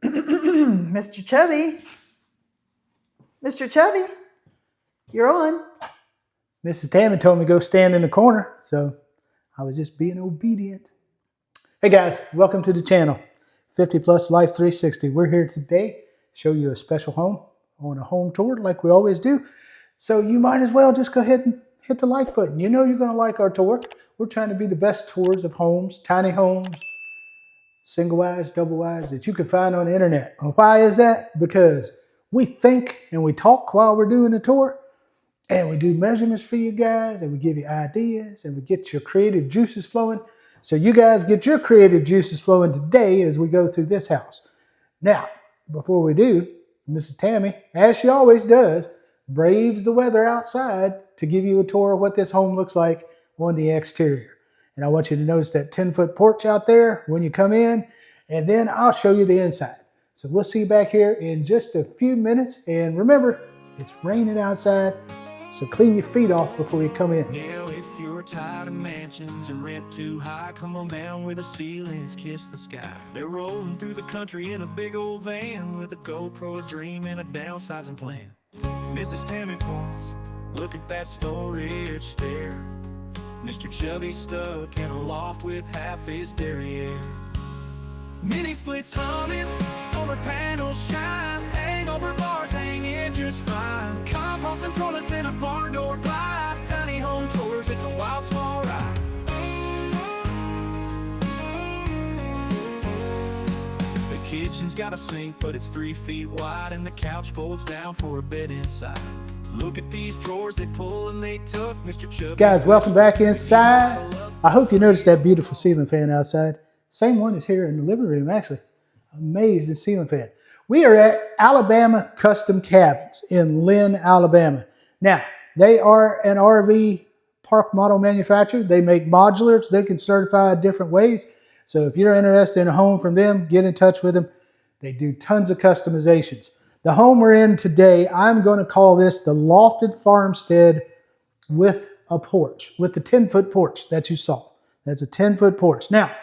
Mr. Chubby. Mr. Chubby, you're on. Mrs. Tammy told me to go stand in the corner, so I was just being obedient. Hey guys, welcome to the channel, 50 Plus Life 360. We're here today to show you a special home on a home tour like we always do. So you might as well just go ahead and hit the like button. You know you're going to like our tour. We're trying to be the best tours of homes, tiny homes, single wides, double wides that you can find on the internet. And why is that? Because we think and we talk while we're doing the tour, and we do measurements for you guys, and we give you ideas, and we get your creative juices flowing. So you guys get your creative juices flowing today as we go through this house. Now, before we do, Mrs. Tammy, as she always does, braves the weather outside to give you a tour of what this home looks like on the exterior. And I want you to notice that 10-foot porch out there when you come in, and then I'll show you the inside. So we'll see you back here in just a few minutes. And remember, it's raining outside, so clean your feet off before you come in. Now if you're tired of mansions and rent too high, come on down where the ceilings kiss the sky. They're rolling through the country in a big old van with a GoPro, a dream, and a downsizing plan. Mrs. Tammy points, look at that storage stair. Mr. Chubby stuck in a loft with half his derriere. Mini splits humming, solar panels shine, hangover bars hang in just fine. Compost and toilets in a barn door glide. Tiny home tours, it's a wild small ride. The kitchen's got a sink, but it's 3 feet wide, and the couch folds down for a bed inside. Look at these drawers, they pull and they tuck. Mr. Chubby. Guys, welcome back inside. I hope you noticed that beautiful ceiling fan outside. Same one is here in the living room, actually. Amazing ceiling fan. We are at Alabama Custom Cabins in Lynn, Alabama. Now, they are an RV park model manufacturer. They make modulars. They can certify different ways. So if you're interested in a home from them, get in touch with them. They do tons of customizations. The home we're in today, I'm going to call this the Lofted Farmstead with a porch, with the 10-foot porch that you saw. That's a 10-foot porch. Now,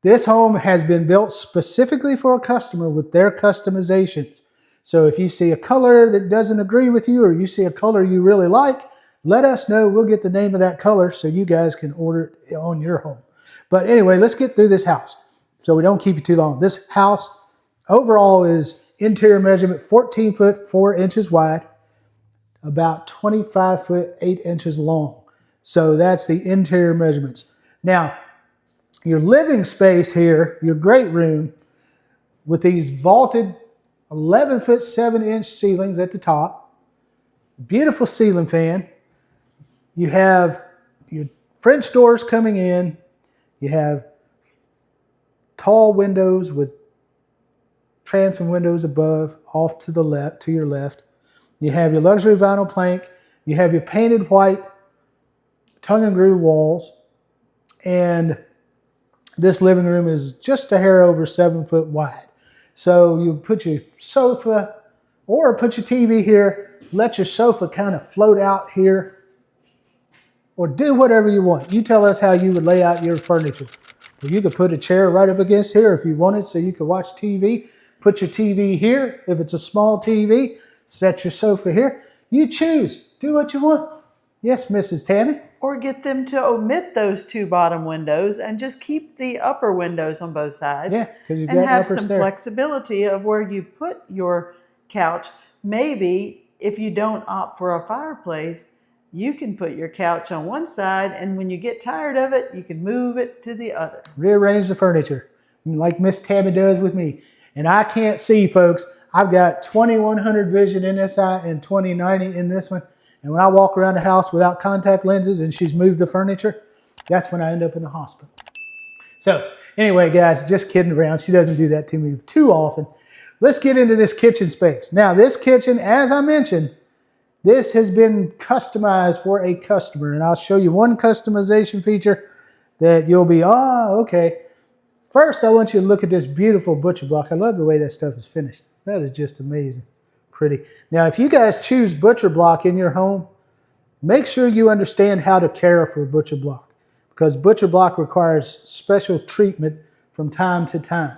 this home has been built specifically for a customer with their customizations. So if you see a color that doesn't agree with you, or you see a color you really like, let us know. We'll get the name of that color so you guys can order it on your home. But anyway, let's get through this house so we don't keep you too long. This house overall is interior measurement 14 foot 4 inches wide, about 25 foot 8 inches long. So that's the interior measurements. Now, your living space here, your great room, with these vaulted 11 foot 7 inch ceilings at the top, beautiful ceiling fan. You have your French doors coming in. You have tall windows with transom windows above, off to the left, to your left. You have your luxury vinyl plank. You have your painted white tongue and groove walls. And this living room is just a hair over 7 foot wide. So you put your sofa or put your TV here, let your sofa kind of float out here, or do whatever you want. You tell us how you would lay out your furniture. Well, you could put a chair right up against here if you wanted so you could watch TV. Put your TV here if it's a small TV. Set your sofa here. You choose. Do what you want. Yes, Mrs. Tammy? Or get them to omit those 2 bottom windows and just keep the upper windows on both sides. Yeah, because you've got and have uppers some there. flexibility of where you put your couch. Maybe if you don't opt for a fireplace, you can put your couch on one side, and when you get tired of it, you can move it to the other. Rearrange the furniture, like Miss Tammy does with me. And I can't see, folks. I've got 2100 vision in this eye and 2090 in this one. And when I walk around the house without contact lenses and she's moved the furniture, that's when I end up in the hospital. So anyway, guys, just kidding around. She doesn't do that to me too often. Let's get into this kitchen space. Now, this kitchen, as I mentioned, this has been customized for a customer. And I'll show you one customization feature that you'll be, oh, okay. First, I want you to look at this beautiful butcher block. I love the way that stuff is finished. That is just amazing. Pretty. Now, if you guys choose butcher block in your home, make sure you understand how to care for butcher block, because butcher block requires special treatment from time to time.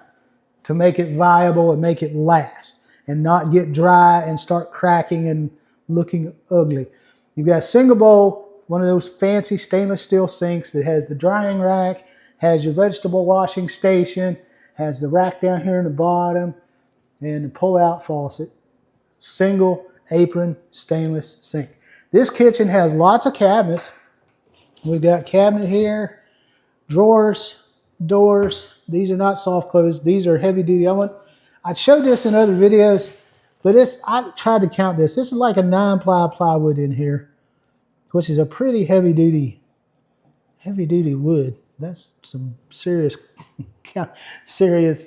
to make it viable and make it last and not get dry and start cracking and looking ugly. You've got a single bowl, one of those fancy stainless steel sinks that has the drying rack, has your vegetable washing station, has the rack down here in the bottom, and the pull-out faucet. Single apron stainless sink. This kitchen has lots of cabinets. We've got cabinet here, drawers, doors. These are not soft close. These are heavy duty. I showed this in other videos, but I tried to count this. This is like a 9-ply plywood in here, which is a pretty heavy duty wood. That's some serious cabinets.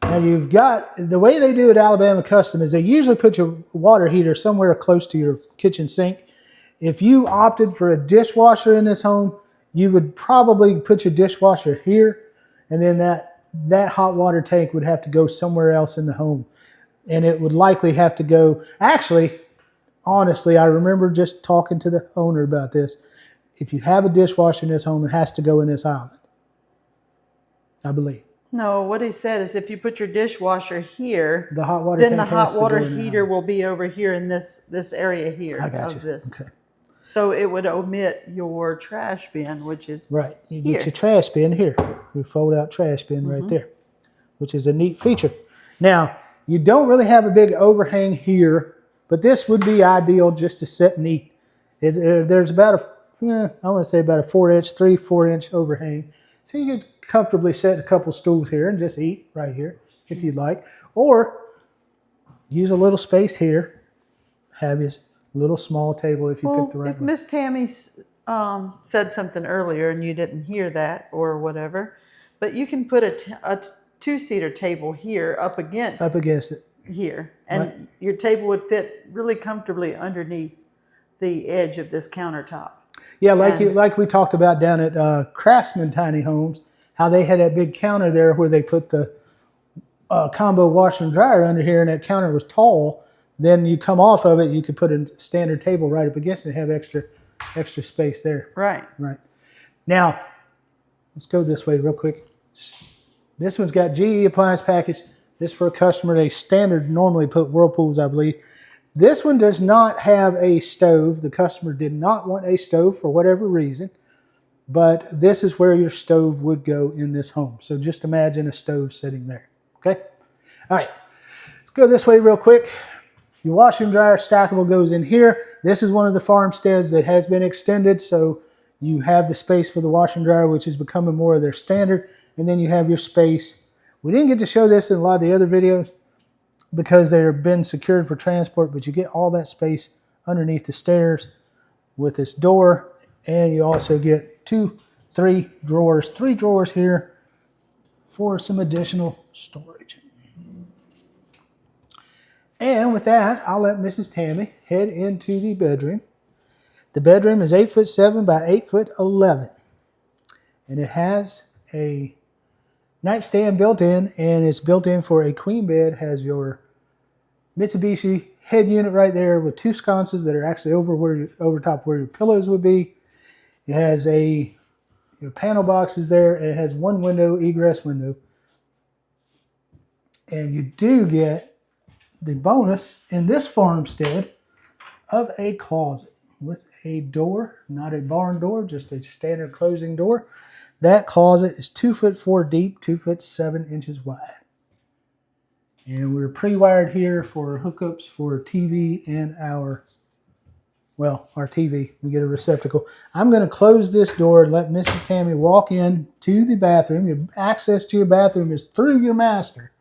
Now you've got, the way they do it at Alabama Custom is they usually put your water heater somewhere close to your kitchen sink. If you opted for a dishwasher in this home, you would probably put your dishwasher here, and then that hot water tank would have to go somewhere else in the home. And it would likely have to go, actually, honestly, I remember just talking to the owner about this. If you have a dishwasher in this home, it has to go in this island, I believe. No, what he said is if you put your dishwasher here, the hot water then tank the hot has to water go in the heater island. will be over here in this area here. I got you. Of this. Okay. So it would omit your trash bin, which is right. You here. get your trash bin here. Your fold out trash bin right there, which is a neat feature. Now, you don't really have a big overhang here, but this would be ideal just to sit and eat. There's about I want to say about a 4-inch overhang. So you could comfortably set a couple stools here and just eat right here if you'd like. Or use a little space here, have your little small table if you pick the right if one. Miss Tammy said something earlier and you didn't hear that or whatever, but you can put a two-seater table here up against it. Here, and your table would fit really comfortably underneath the edge of this countertop. Yeah, like we talked about down at Craftsman Tiny Homes, how they had that big counter there where they put the combo washer and dryer under here, and that counter was tall. Then you come off of it, you could put a standard table right up against it and have extra space there. Right. Right. Now, let's go this way real quick. This one's got GE appliance package. This for a customer. They standard normally put Whirlpools, I believe. This one does not have a stove. The customer did not want a stove for whatever reason, but this is where your stove would go in this home. So just imagine a stove sitting there, okay? All right, let's go this way real quick. Your washer and dryer stackable goes in here. This is one of the farmsteads that has been extended, so you have the space for the washer and dryer, which is becoming more of their standard, and then you have your space. We didn't get to show this in a lot of the other videos because they've been secured for transport, but you get all that space underneath the stairs with this door, and you also get three drawers here for some additional storage. And with that, I'll let Mrs. Tammy head into the bedroom. The bedroom is 8'7" by 8'11", and it has a nightstand built in, and it's built in for a queen bed. Has your Mitsubishi head unit right there with two sconces that are actually over top where your pillows would be. It has your panel boxes there, and it has one window, egress window. And you do get the bonus in this farmstead of a closet with a door, not a barn door, just a standard closing door. That closet is 2'4" deep, 2'7" wide. And we're pre-wired here for hookups for TV and our TV. We get a receptacle. I'm going to close this door and let Mrs. Tammy walk in to the bathroom. Your access to your bathroom is through your master.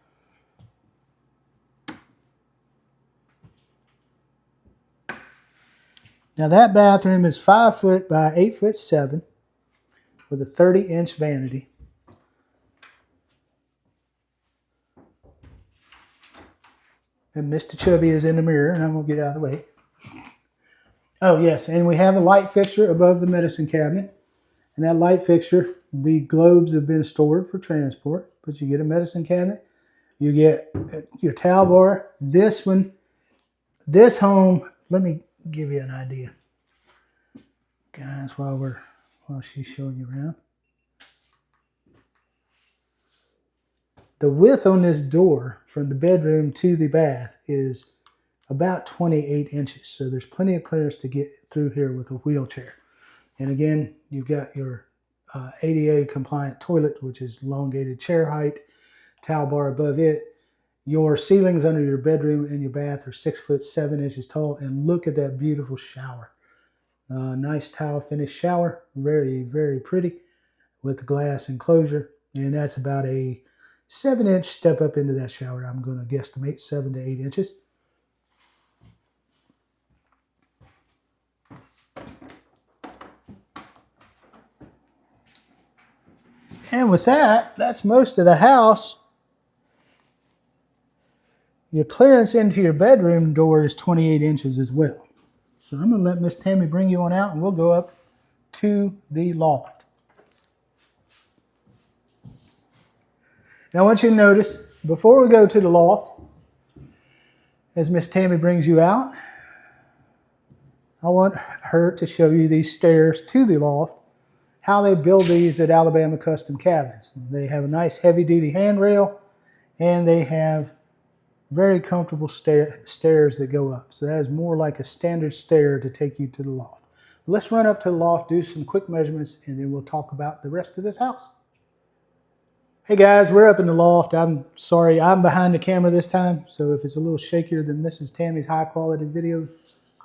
Now that bathroom is 5 foot by 8'7" with a 30-inch vanity. And Mr. Chubby is in the mirror, and I'm going to get out of the way. Oh, yes, and we have a light fixture above the medicine cabinet. And that light fixture, the globes have been stored for transport, but you get a medicine cabinet. You get your towel bar. This home, let me give you an idea, guys, while she's showing you around. The width on this door from the bedroom to the bath is about 28 inches. So there's plenty of clearance to get through here with a wheelchair. And again, you've got your ADA compliant toilet, which is elongated chair height, towel bar above it. Your ceilings under your bedroom and your bath are 6'7" tall. And look at that beautiful shower. Nice tile finish shower. Very, very pretty with the glass enclosure. And that's about a 7-inch step up into that shower. I'm going to guesstimate 7 to 8 inches. And with that, that's most of the house. Your clearance into your bedroom door is 28 inches as well. So I'm going to let Miss Tammy bring you on out and we'll go up to the loft. Now I want you to notice, before we go to the loft, as Miss Tammy brings you out, I want her to show you these stairs to the loft, how they build these at Alabama Custom Cabins. They have a nice heavy-duty handrail, and they have very comfortable stairs that go up. So that is more like a standard stair to take you to the loft. Let's run up to the loft, do some quick measurements, and then we'll talk about the rest of this house. Hey guys, we're up in the loft. I'm sorry, I'm behind the camera this time, so if it's a little shakier than Mrs. Tammy's high-quality video,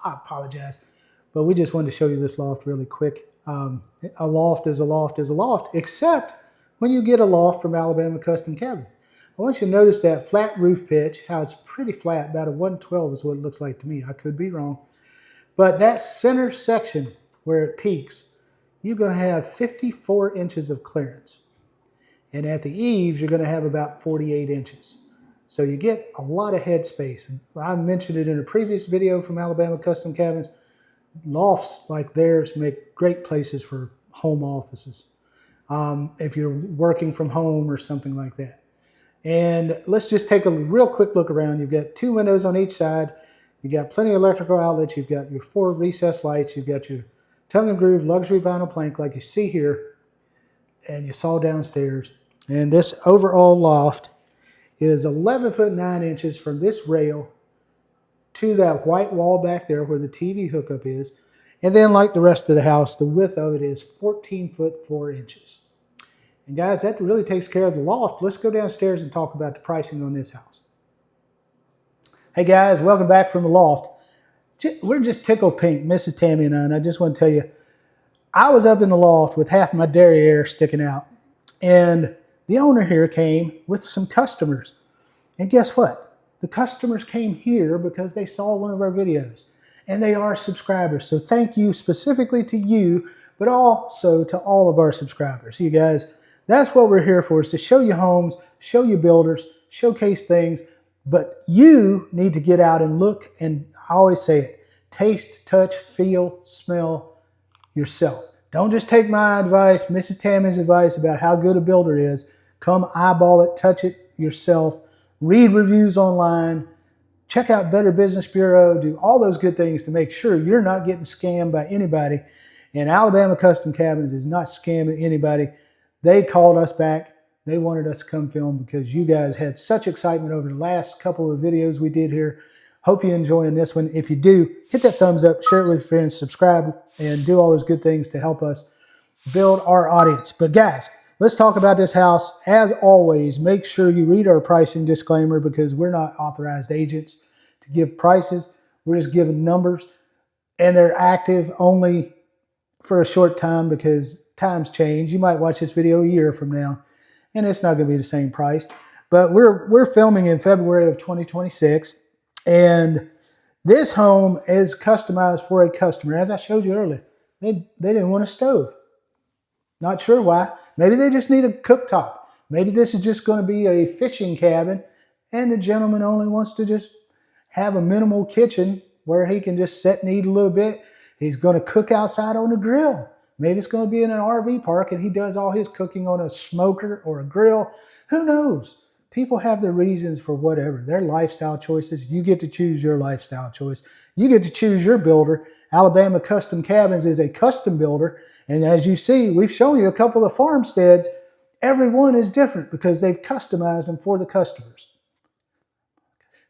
I apologize. But we just wanted to show you this loft really quick. A loft is a loft is a loft, except when you get a loft from Alabama Custom Cabins. I want you to notice that flat roof pitch, how it's pretty flat, about a 112 is what it looks like to me. I could be wrong. But that center section where it peaks, you're going to have 54 inches of clearance. And at the eaves, you're going to have about 48 inches. So you get a lot of head space. I mentioned it in a previous video from Alabama Custom Cabins. Lofts like theirs make great places for home offices. If you're working from home or something like that. And let's just take a real quick look around. You've got 2 windows on each side. You've got plenty of electrical outlets. You've got your 4 recessed lights. You've got your tongue and groove luxury vinyl plank like you see here. And you saw downstairs. And this overall loft is 11'9" from this rail to that white wall back there where the TV hookup is. And then like the rest of the house, the width of it is 14'4". And guys, that really takes care of the loft. Let's go downstairs and talk about the pricing on this house. Hey guys, welcome back from the loft. We're just tickled pink, Mrs. Tammy and I. And I just want to tell you, I was up in the loft with half my derriere sticking out. And the owner here came with some customers. And guess what? The customers came here because they saw one of our videos. And they are subscribers. So thank you specifically to you, but also to all of our subscribers. You guys, that's what we're here for, is to show you homes, show you builders, showcase things. But you need to get out and look, and I always say it, taste, touch, feel, smell yourself. Don't just take my advice, Mrs. Tammy's advice about how good a builder is. Come eyeball it, touch it yourself, read reviews online, check out Better Business Bureau, do all those good things to make sure you're not getting scammed by anybody. And Alabama Custom Cabins is not scamming anybody. They called us back. They wanted us to come film because you guys had such excitement over the last couple of videos we did here. Hope you're enjoying this one. If you do, hit that thumbs up, share it with your friends, subscribe, and do all those good things to help us build our audience. But guys, let's talk about this house. As always, make sure you read our pricing disclaimer because we're not authorized agents to give prices. We're just giving numbers, and they're active only for a short time because times change. You might watch this video a year from now, and it's not going to be the same price. But we're filming in February of 2026, and this home is customized for a customer. As I showed you earlier, they didn't want a stove. Not sure why. Maybe they just need a cooktop. Maybe this is just going to be a fishing cabin, and the gentleman only wants to just have a minimal kitchen where he can just sit and eat a little bit. He's going to cook outside on a grill. Maybe it's going to be in an RV park and he does all his cooking on a smoker or a grill. Who knows? People have their reasons for whatever. Their lifestyle choices. You get to choose your lifestyle choice. You get to choose your builder. Alabama Custom Cabins is a custom builder. And as you see, we've shown you a couple of farmsteads every one is different because they've customized them for the customers.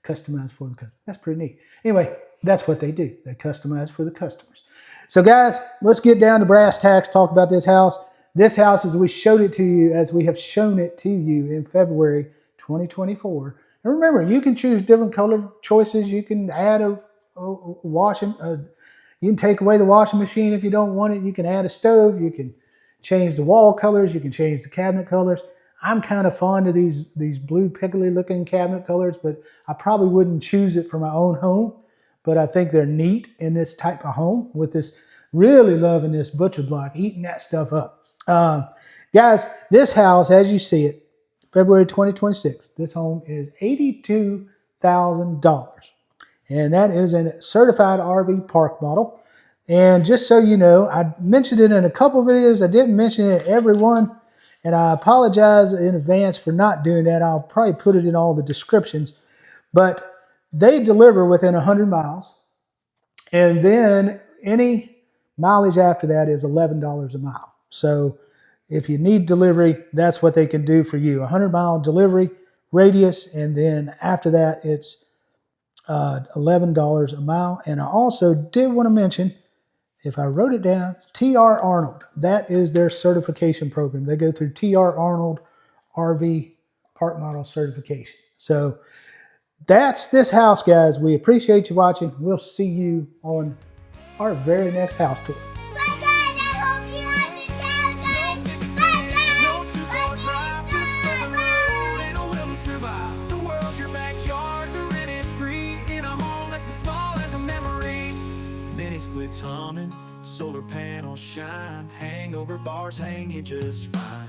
Customized for the customers. That's pretty neat. Anyway, that's what they do. They customize for the customers. So guys, let's get down to brass tacks, talk about this house. This house, as we showed it to you, as we have shown it to you in February 2024. And remember, you can choose different color choices. You can add a washing, you can take away the washing machine if you don't want it. You can add a stove. You can change the wall colors. You can change the cabinet colors. I'm kind of fond of these blue pickly looking cabinet colors, but I probably wouldn't choose it for my own home. But I think they're neat in this type of home with this, really loving this butcher block, eating that stuff up. Guys, this house, as you see it, February 2026, this home is $82,000. And that is a certified RV park model. And just so you know, I mentioned it in a couple of videos. I didn't mention it in every one. And I apologize in advance for not doing that. I'll probably put it in all the descriptions. But they deliver within 100 miles. And then any mileage after that is $11 a mile. So if you need delivery, that's what they can do for you. 100-mile delivery radius. And then after that, it's $11 a mile. And I also did want to mention, if I wrote it down, TR Arnold. That is their certification program. They go through TR Arnold RV Park Model Certification. So that's this house, guys. We appreciate you watching. We'll see you on our very next house tour. Splits humming, solar panels shine, hangover bars hang you just fine.